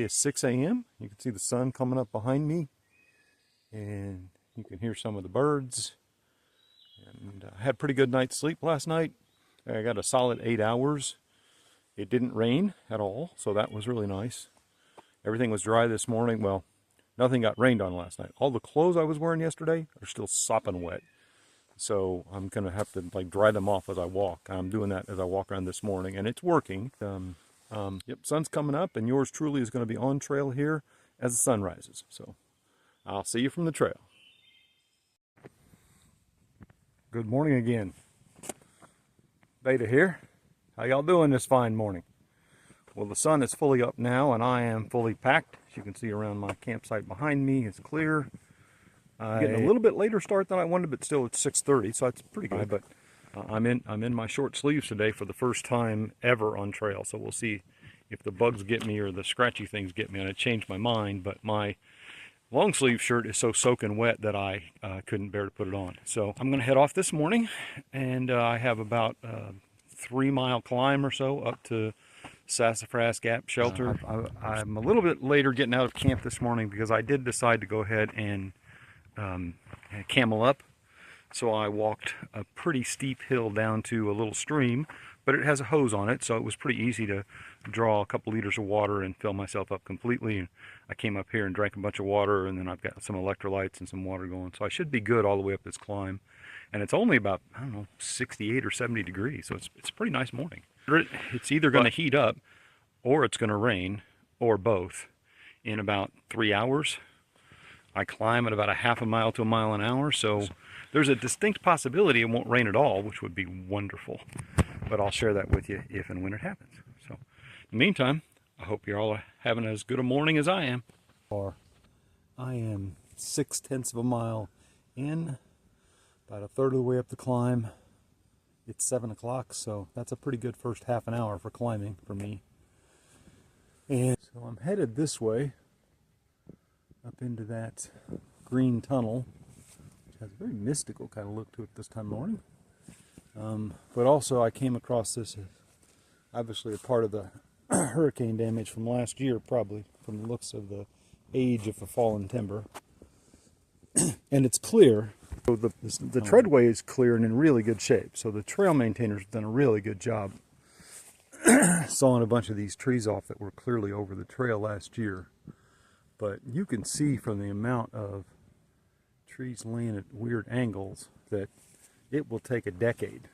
It's 6 a.m. You can see the sun coming up behind me, and you can hear some of the birds. And I had a pretty good night's sleep last night. I got a solid 8 hours. It didn't rain at all, so that was really nice. Everything was dry this morning. Well, nothing got rained on last night. All the clothes I was wearing yesterday are still sopping wet. So I'm going to have to dry them off as I walk. I'm doing that as I walk around this morning, and it's working. Yep, sun's coming up, and yours truly is going to be on trail here as the sun rises. So I'll see you from the trail. Good morning again. Beta here. How y'all doing this fine morning? Well, the sun is fully up now, and I am fully packed. As you can see around my campsite behind me, it's clear. Getting a little bit later start than I wanted, but still it's 6:30, so that's pretty good. But I'm in my short sleeves today for the first time ever on trail, so we'll see if the bugs get me or the scratchy things get me. And I changed my mind, but my long sleeve shirt is so soaking wet that I couldn't bear to put it on. So I'm going to head off this morning, and I have about a 3-mile climb or so up to Sassafras Gap Shelter. I'm a little bit later getting out of camp this morning because I did decide to go ahead and camel up. So I walked a pretty steep hill down to a little stream, but it has a hose on it, so it was pretty easy to draw a couple liters of water and fill myself up completely. And I came up here and drank a bunch of water, and then I've got some electrolytes and some water going, so I should be good all the way up this climb. And it's only about, I don't know, 68 or 70 degrees, so it's a pretty nice morning. It's either going to heat up, or it's going to rain, or both, in about 3 hours. I climb at about a half a mile to a mile an hour, so there's a distinct possibility it won't rain at all, which would be wonderful. But I'll share that with you if and when it happens. So, in the meantime, I hope you're all having as good a morning as I am. I am 6/10 of a mile in, about a third of the way up the climb. It's 7 o'clock, so that's a pretty good first half an hour for climbing for me. And so I'm headed this way, up into that green tunnel, which has a very mystical kind of look to it this time of morning. But also I came across this, obviously a part of the hurricane damage from last year, probably, from the looks of the age of the fallen timber. And it's clear. So the treadway is clear and in really good shape. So the trail maintainers have done a really good job sawing a bunch of these trees off that were clearly over the trail last year. But you can see from the amount of trees laying at weird angles that it will take a decade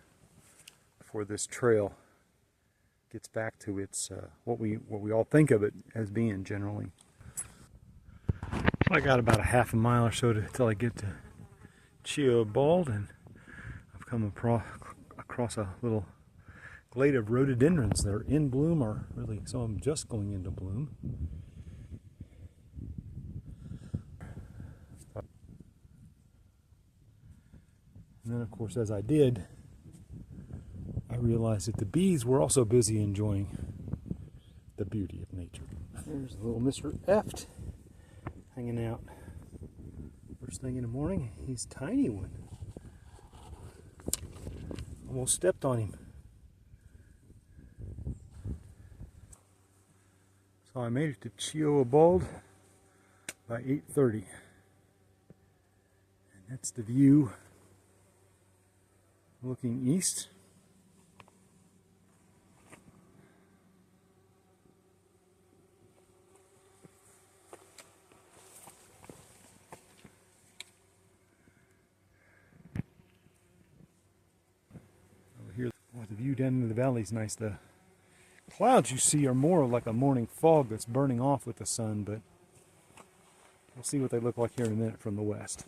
before this trail gets back to its what we all think of it as being generally. So I got about a half a mile or so till I get to Chio Bald, and I've come across a little glade of rhododendrons that are in bloom, or really some of them just going into bloom. And then, of course, as I did, I realized that the bees were also busy enjoying the beauty of nature. There's little Mr. Eft hanging out first thing in the morning. He's a tiny one. Almost stepped on him. So I made it to Chio Bald by 8:30. And that's the view looking east. Over here, the view down into the valley is nice. The clouds you see are more like a morning fog that's burning off with the sun, but we'll see what they look like here in a minute from the west.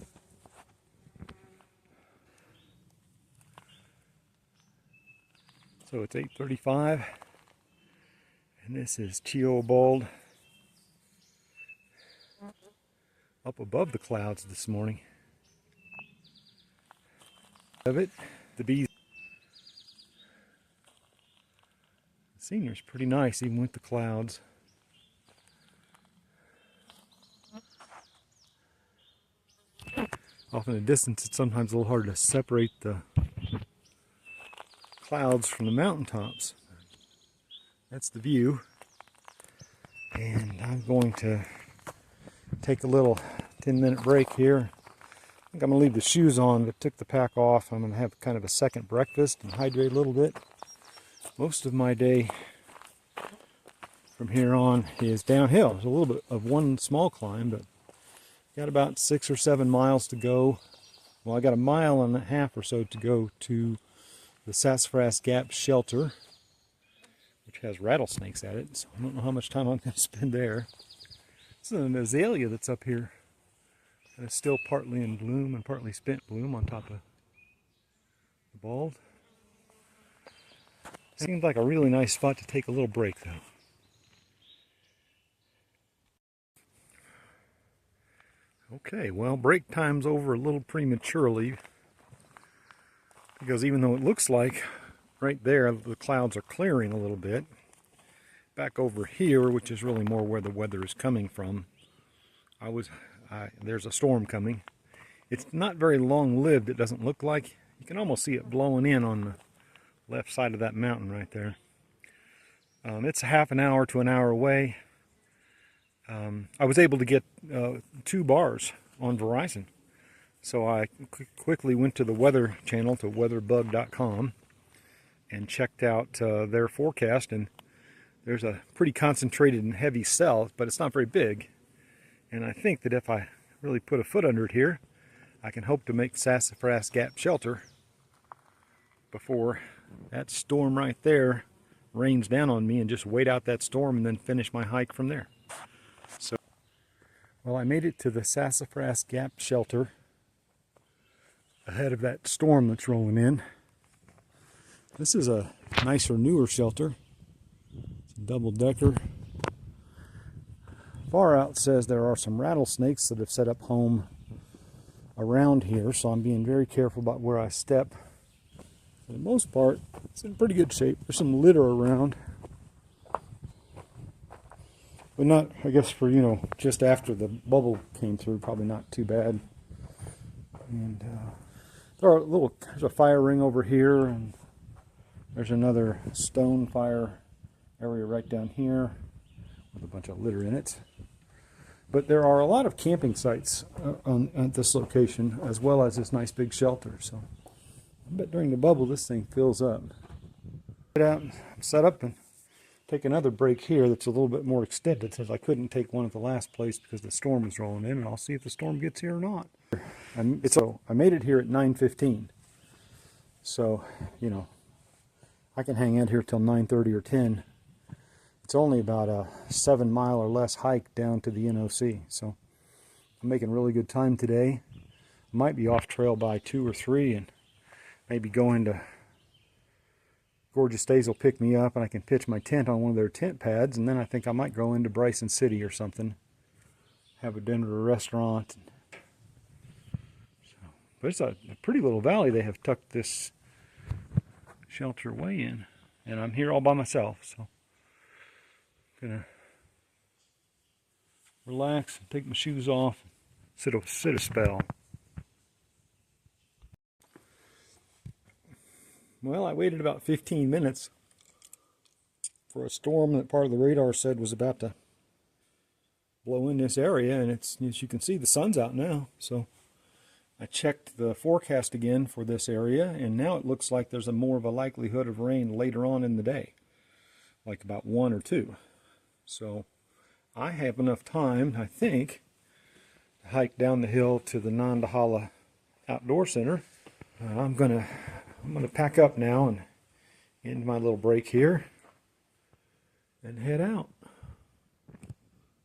So it's 8:35, and this is Chio Bald up above the clouds this morning. Of it, the bees. The scenery's pretty nice, even with the clouds. Off in the distance, it's sometimes a little hard to separate the clouds from the mountaintops. That's the view. And I'm going to take a little 10-minute break here. I think I'm going to leave the shoes on, but took the pack off. I'm going to have kind of a second breakfast and hydrate a little bit. Most of my day from here on is downhill. There's a little bit of one small climb, but got about 6 or 7 miles to go. Well, I got a mile and a half or so to go to the Sassafras Gap shelter, which has rattlesnakes at it, so I don't know how much time I'm going to spend there. This is an azalea that's up here. And it's still partly in bloom and partly spent bloom on top of the bulb. Seems like a really nice spot to take a little break, though. Okay, well, break time's over a little prematurely, because even though it looks like right there the clouds are clearing a little bit, back over here, which is really more where the weather is coming from, there's a storm coming. It's not very long-lived, it doesn't look like. You can almost see it blowing in on the left side of that mountain right there. It's a half an hour to an hour away. I was able to get 2 bars on Verizon. So I quickly went to the weather channel, to weatherbug.com, and checked out their forecast. And there's a pretty concentrated and heavy cell, but it's not very big. And I think that if I really put a foot under it here, I can hope to make Sassafras Gap shelter before that storm right there rains down on me, and just wait out that storm and then finish my hike from there. So, well, I made it to the Sassafras Gap shelter ahead of that storm that's rolling in. This is a nicer, newer shelter. It's a double-decker. Far out says there are some rattlesnakes that have set up home around here, so I'm being very careful about where I step. For the most part, it's in pretty good shape. There's some litter around, but not, I guess, for, you know, just after the bubble came through, probably not too bad. And there's a fire ring over here, and there's another stone fire area right down here with a bunch of litter in it. But there are a lot of camping sites at this location, as well as this nice big shelter. So I bet during the bubble this thing fills up. Get out and set up and take another break here that's a little bit more extended, since I couldn't take one at the last place because the storm was rolling in, and I'll see if the storm gets here or not. So I made it here at 9:15. So, you know, I can hang out here till 9:30 or 10. It's only about a 7 mile or less hike down to the NOC. So I'm making really good time today. Might be off trail by 2 or 3, and maybe go into Gorgeous Days will pick me up and I can pitch my tent on one of their tent pads, and then I think I might go into Bryson City or something, have a dinner at a restaurant. So, but it's a pretty little valley they have tucked this shelter away in, and I'm here all by myself, so I'm gonna relax and take my shoes off and sit a spell. Well, I waited about 15 minutes for a storm that part of the radar said was about to blow in this area, and it's, as you can see, the sun's out now. So I checked the forecast again for this area, and now it looks like there's more of a likelihood of rain later on in the day, like about 1 or 2. So I have enough time, I think, to hike down the hill to the Nantahala Outdoor Center. I'm gonna pack up now and end my little break here and head out.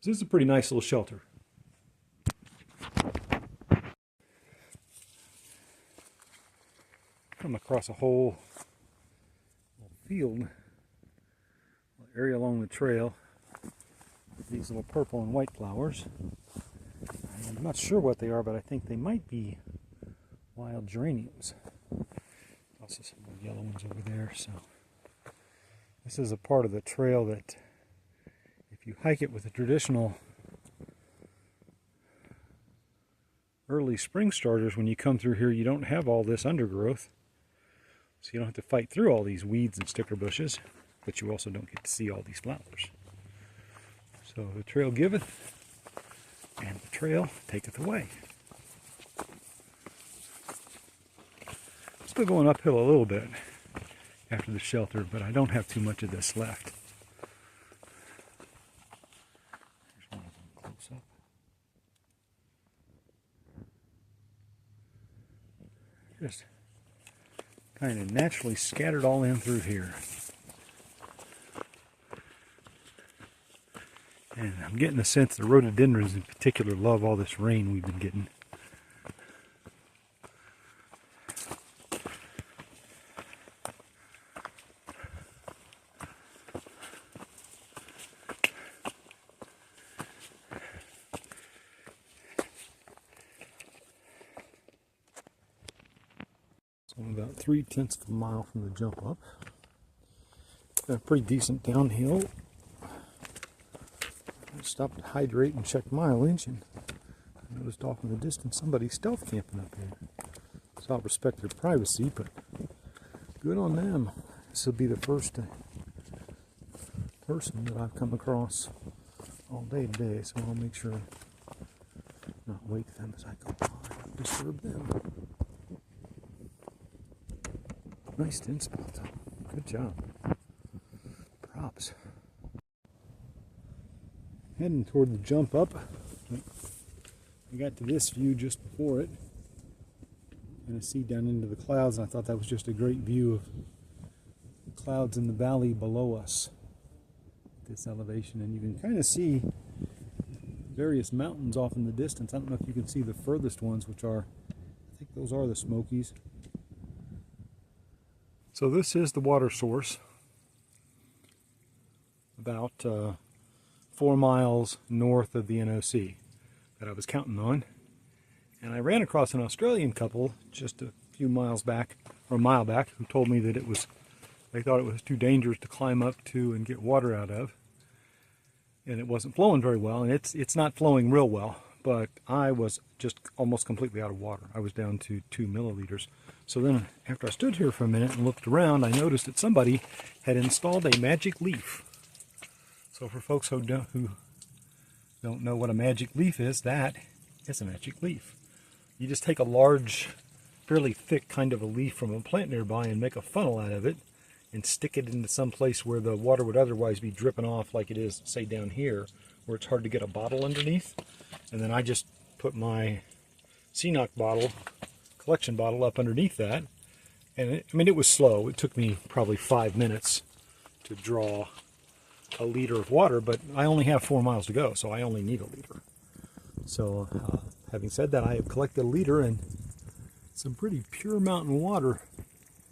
This is a pretty nice little shelter. Come across a whole field area along the trail with these little purple and white flowers. I'm not sure what they are, but I think they might be wild geraniums. Also some yellow ones over there. So this is a part of the trail that, if you hike it with the traditional early spring starters, when you come through here, you don't have all this undergrowth, so you don't have to fight through all these weeds and sticker bushes, but you also don't get to see all these flowers. So the trail giveth, and the trail taketh away. Still going uphill a little bit after the shelter, but I don't have too much of this left. Here's one of them close up. Just kind of naturally scattered all in through here. And I'm getting the sense the rhododendrons in particular love all this rain we've been getting. So I'm about 3/10 of a mile from the jump up. Got a pretty decent downhill. I stopped to hydrate and check mileage, and I noticed off in the distance somebody's stealth camping up here. So I'll respect their privacy, but good on them. This will be the first person that I've come across all day today, so I'll make sure not wake them as I go by, not disturb them. Nice tin spot though. Good job. Props. Heading toward the jump up. I got to this view just before it, and I see down into the clouds, and I thought that was just a great view of the clouds in the valley below us at this elevation. And you can kind of see various mountains off in the distance. I don't know if you can see the furthest ones, which are, I think those are the Smokies. So this is the water source, about 4 miles north of the NOC that I was counting on. And I ran across an Australian couple just a few miles back, or a mile back, who told me that they thought it was too dangerous to climb up to and get water out of. And it wasn't flowing very well, and it's not flowing real well, but I was just almost completely out of water. I was down to 2 milliliters. So then, after I stood here for a minute and looked around, I noticed that somebody had installed a magic leaf. So for folks who don't know what a magic leaf is, that is a magic leaf. You just take a large, fairly thick kind of a leaf from a plant nearby and make a funnel out of it and stick it into some place where the water would otherwise be dripping off, like it is, say, down here, where it's hard to get a bottle underneath. And then I just put my CNOC bottle, collection bottle, up underneath that. And it was slow. It took me probably 5 minutes to draw a liter of water, but I only have 4 miles to go, so I only need a liter. So having said that, I have collected a liter and some pretty pure mountain water.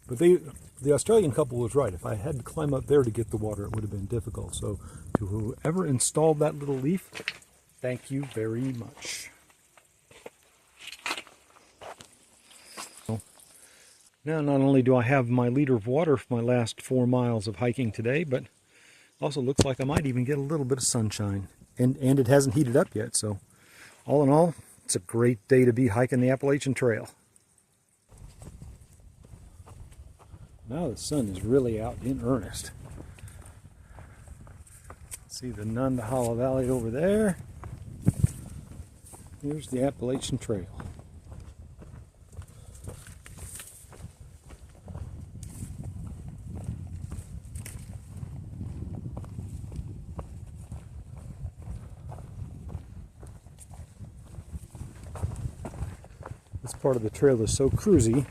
But the Australian couple was right. If I had to climb up there to get the water, it would have been difficult. So to whoever installed that little leaf, thank you very much. So now not only do I have my liter of water for my last 4 miles of hiking today, but also looks like I might even get a little bit of sunshine. And it hasn't heated up yet, so all in all, it's a great day to be hiking the Appalachian Trail. Now the sun is really out in earnest. See the Nantahala Valley over there. Here's the Appalachian Trail. This part of the trail is so cruisy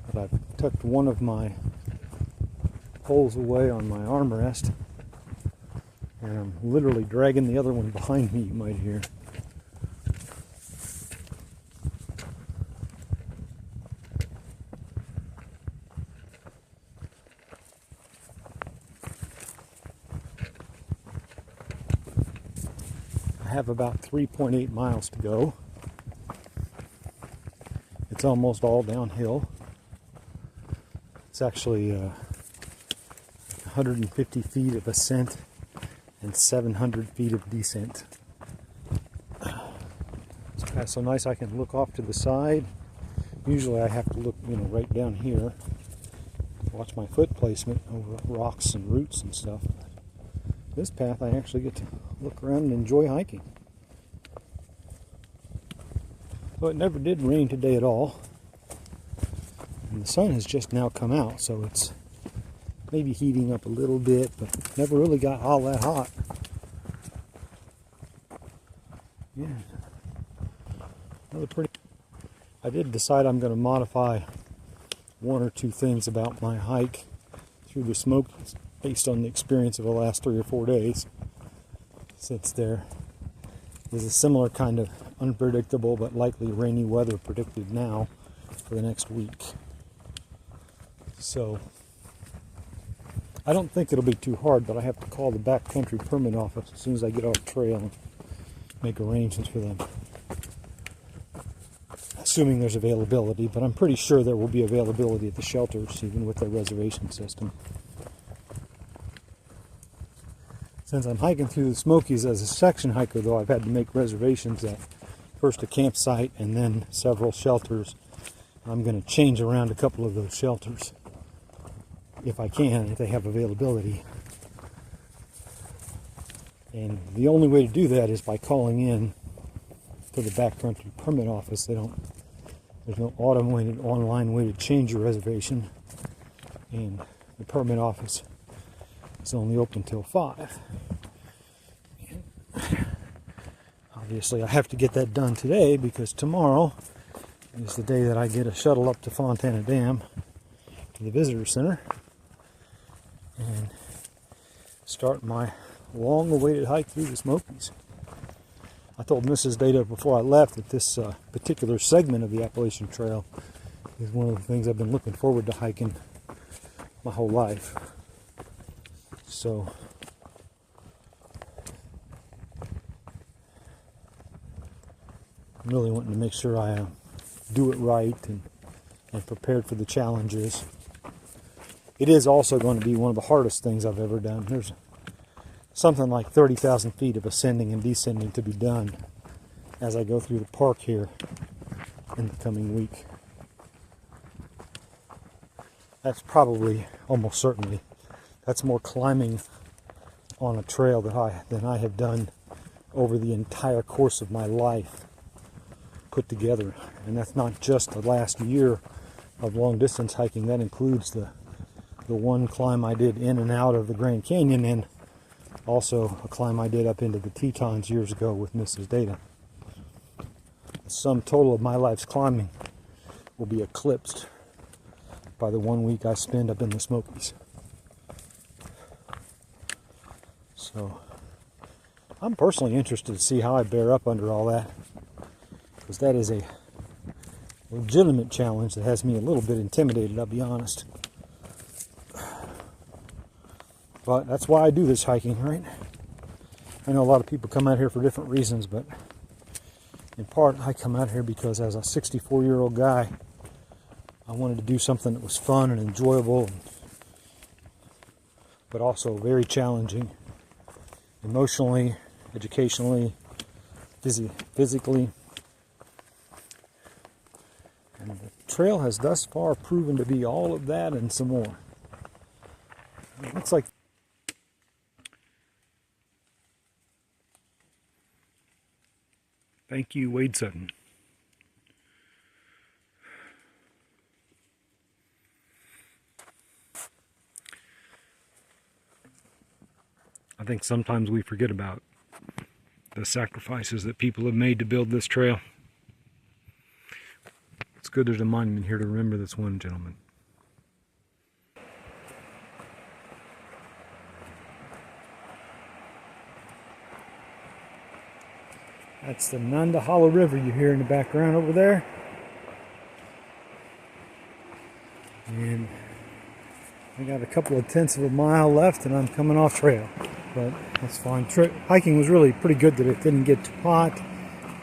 that I've tucked one of my poles away on my armrest, and I'm literally dragging the other one behind me, you might hear. I have about 3.8 miles to go. It's almost all downhill. It's actually 150 feet of ascent and 700 feet of descent. It's kind of so nice I can look off to the side. Usually I have to look, right down here. Watch my foot placement over rocks and roots and stuff. This path I actually get to look around and enjoy hiking. So it never did rain today at all. And the sun has just now come out, so it's maybe heating up a little bit, but never really got all that hot. Yeah. Another pretty... I did decide I'm going to modify one or two things about my hike through the Smokies based on the experience of the last 3 or 4 days. Since there is a similar kind of unpredictable but likely rainy weather predicted now for the next week. So I don't think it'll be too hard, but I have to call the backcountry permit office as soon as I get off trail and make arrangements for them. Assuming there's availability, but I'm pretty sure there will be availability at the shelters, even with their reservation system. Since I'm hiking through the Smokies as a section hiker, though, I've had to make reservations at first a campsite and then several shelters. I'm going to change around a couple of those shelters if I can, if they have availability. And the only way to do that is by calling in to the backcountry permit office. There's no automated online way to change your reservation, and the permit office is only open till 5. And obviously I have to get that done today because tomorrow is the day that I get a shuttle up to Fontana Dam to the visitor center and start my long-awaited hike through the Smokies. I told Mrs. Data before I left that this particular segment of the Appalachian Trail is one of the things I've been looking forward to hiking my whole life. So I'm really wanting to make sure I do it right and prepared for the challenges. It is also going to be one of the hardest things I've ever done. There's something like 30,000 feet of ascending and descending to be done as I go through the park here in the coming week. That's probably, almost certainly, that's more climbing on a trail than I have done over the entire course of my life put together. And that's not just the last year of long distance hiking. That includes the one climb I did in and out of the Grand Canyon, and also a climb I did up into the Tetons years ago with Mrs. Data. The sum total of my life's climbing will be eclipsed by the 1 week I spend up in the Smokies. So I'm personally interested to see how I bear up under all that, because that is a legitimate challenge that has me a little bit intimidated, I'll be honest. But that's why I do this hiking, right? I know a lot of people come out here for different reasons, but in part I come out here because as a 64-year-old guy, I wanted to do something that was fun and enjoyable, but also very challenging, emotionally, educationally, physically. And the trail has thus far proven to be all of that and some more. It looks like... Thank you, Wade Sutton. I think sometimes we forget about the sacrifices that people have made to build this trail. It's good there's a monument here to remember this one gentleman. That's the Nantahala River you hear in the background over there. And I got a couple of tenths of a mile left and I'm coming off trail. But that's fine. Hiking was really pretty good that it didn't get too hot.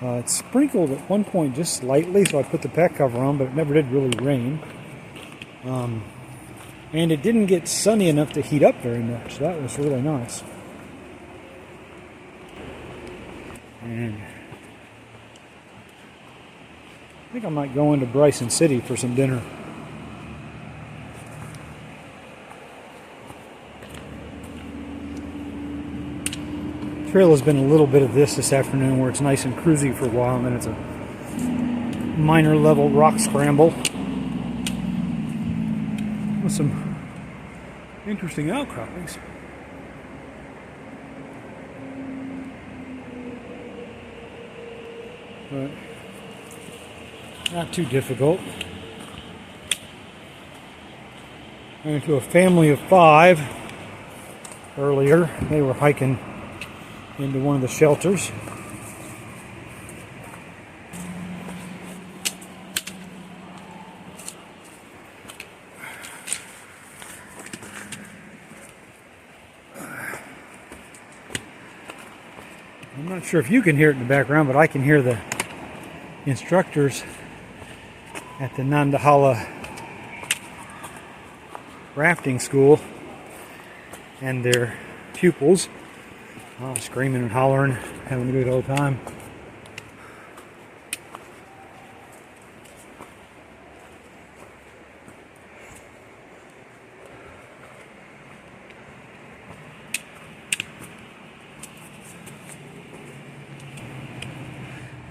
It sprinkled at one point just slightly, so I put the pack cover on, but it never did really rain. And it didn't get sunny enough to heat up very much. That was really nice. And I think I might go into Bryson City for some dinner. trail has been a little bit of this afternoon, where it's nice and cruisy for a while, and then it's a minor level rock scramble with some interesting outcroppings. But not too difficult. I went to a family of 5 earlier. They were hiking into one of the shelters. I'm not sure if you can hear it in the background, but I can hear the instructors at the Nantahala rafting school and their pupils screaming and hollering, having a good old time.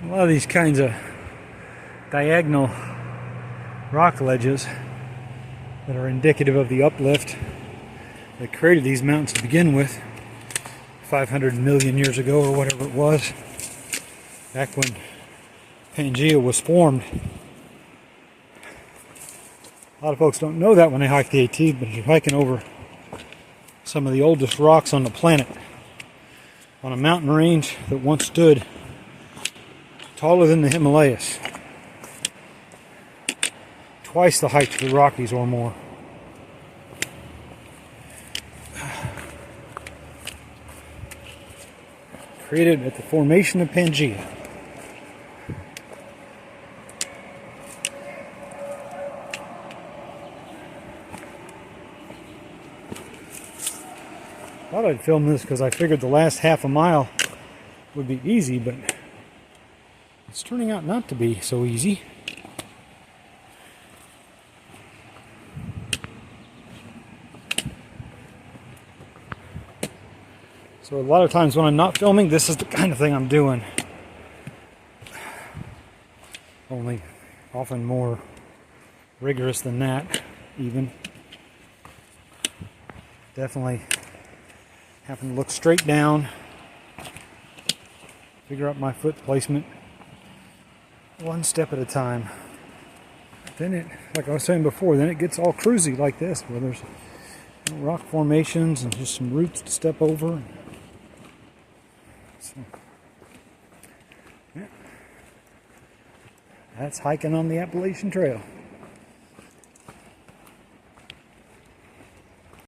A lot of these kinds of diagonal rock ledges that are indicative of the uplift that created these mountains to begin with 500 million years ago, or whatever it was, back when Pangaea was formed. A lot of folks don't know that when they hike the AT, but you're hiking over some of the oldest rocks on the planet on a mountain range that once stood taller than the Himalayas, twice the height of the Rockies or more. Created at the formation of Pangaea. Thought I'd film this because I figured the last half a mile would be easy, but it's turning out not to be so easy. So a lot of times when I'm not filming, this is the kind of thing I'm doing. Only often more rigorous than that, even. Definitely having to look straight down, figure out my foot placement, one step at a time. Then it, like I was saying before, then it gets all cruisy like this, where there's rock formations and just some roots to step over. So, yeah. That's hiking on the Appalachian Trail.